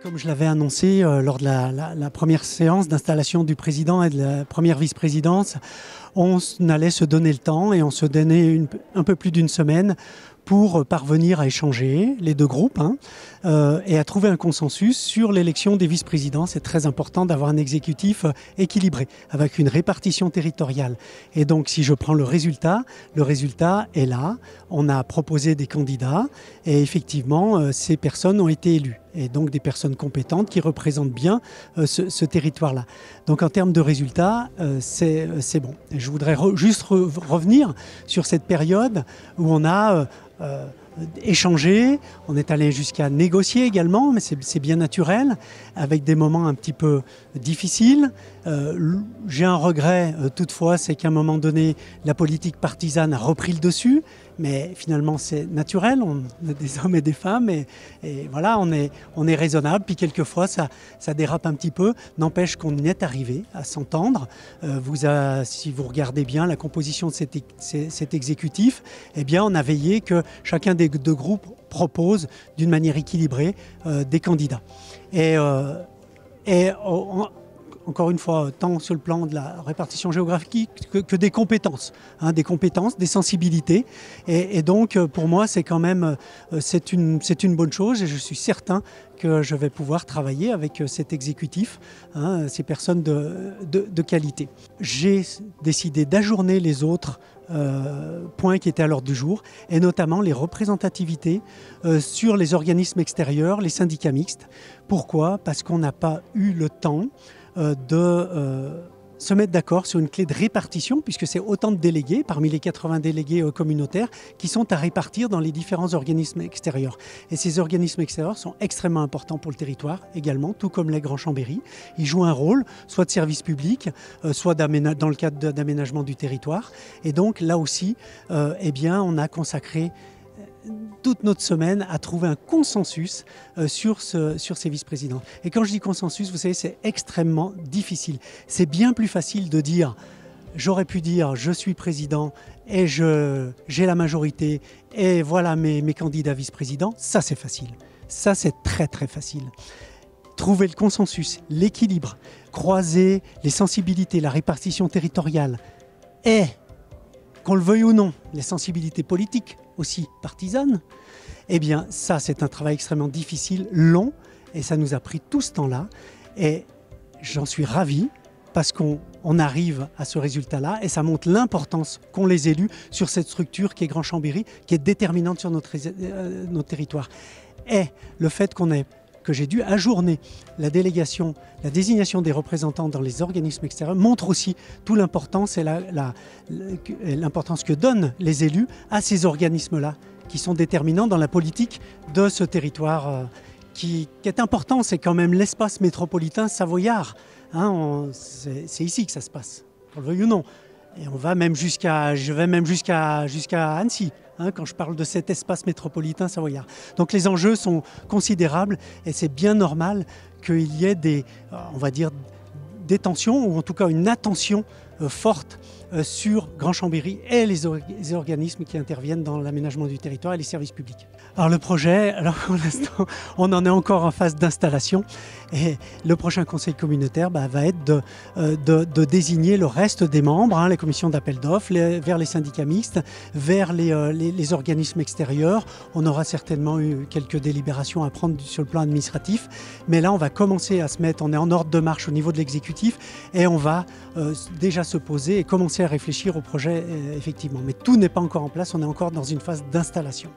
Comme je l'avais annoncé lors de la première séance d'installation du président et de la première vice-présidence, on allait se donner le temps et on se donnait un peu plus d'une semaine pour parvenir à échanger, les deux groupes, et à trouver un consensus sur l'élection des vice-présidents. C'est très important d'avoir un exécutif équilibré, avec une répartition territoriale. Et donc, si je prends le résultat est là. On a proposé des candidats et effectivement, ces personnes ont été élues. Et donc des personnes compétentes qui représentent bien ce territoire-là. Donc en termes de résultats, c'est bon. Et je voudrais juste revenir sur cette période où on a échangé, on est allé jusqu'à négocier également, mais c'est bien naturel, avec des moments un petit peu difficiles. J'ai un regret toutefois, c'est qu'à un moment donné, la politique partisane a repris le dessus, mais finalement c'est naturel, on est des hommes et des femmes, et voilà, on est raisonnable, puis quelquefois ça dérape un petit peu, n'empêche qu'on y est arrivé à s'entendre. Si vous regardez bien la composition de cet exécutif, eh bien on a veillé que chacun des deux groupes propose d'une manière équilibrée des candidats. Encore une fois, tant sur le plan de la répartition géographique que des compétences, des sensibilités. Et donc, pour moi, c'est quand même c'est une bonne chose et je suis certain que je vais pouvoir travailler avec cet exécutif, ces personnes de qualité. J'ai décidé d'ajourner les autres points qui étaient à l'ordre du jour, et notamment les représentativités sur les organismes extérieurs, les syndicats mixtes. Pourquoi ? Parce qu'on n'a pas eu le temps de se mettre d'accord sur une clé de répartition, puisque c'est autant de délégués, parmi les 80 délégués communautaires, qui sont à répartir dans les différents organismes extérieurs. Et ces organismes extérieurs sont extrêmement importants pour le territoire également, tout comme les Grands Chambéry. Ils jouent un rôle, soit de service public, soit dans le cadre d'aménagement du territoire. Et donc là aussi, on a consacré toute notre semaine à trouver un consensus sur ces vice-présidents. Et quand je dis consensus, vous savez, c'est extrêmement difficile. C'est bien plus facile de dire, j'aurais pu dire, je suis président et j'ai la majorité et voilà mes candidats vice-présidents. Ça, c'est facile. Ça, c'est très, très facile. Trouver le consensus, l'équilibre, croiser les sensibilités, la répartition territoriale et, qu'on le veuille ou non, les sensibilités politiques, aussi partisanes, eh bien ça c'est un travail extrêmement difficile, long, et ça nous a pris tout ce temps-là, et j'en suis ravi parce qu'on arrive à ce résultat-là, et ça montre l'importance qu'ont les élus sur cette structure qui est Grand Chambéry, qui est déterminante sur notre territoire. Et le fait que j'ai dû ajourner la désignation des représentants dans les organismes extérieurs montre aussi toute l'importance et l'importance que donnent les élus à ces organismes-là, qui sont déterminants dans la politique de ce territoire qui est important. C'est quand même l'espace métropolitain savoyard. C'est ici que ça se passe, qu'on le veuille ou non. Et je vais même jusqu'à Annecy, quand je parle de cet espace métropolitain savoyard. Donc les enjeux sont considérables et c'est bien normal qu'il y ait des tensions, ou en tout cas une attention forte sur Grand Chambéry et les organismes qui interviennent dans l'aménagement du territoire et les services publics. Alors le projet, pour l'instant, on en est encore en phase d'installation, et le prochain conseil communautaire va être de désigner le reste des membres, les commissions d'appel d'offres, vers les syndicats mixtes, vers les organismes extérieurs. On aura certainement eu quelques délibérations à prendre sur le plan administratif, mais là on va commencer à on est en ordre de marche au niveau de l'exécutif, et on va déjà se poser et commencer à réfléchir au projet effectivement. Mais tout n'est pas encore en place, on est encore dans une phase d'installation.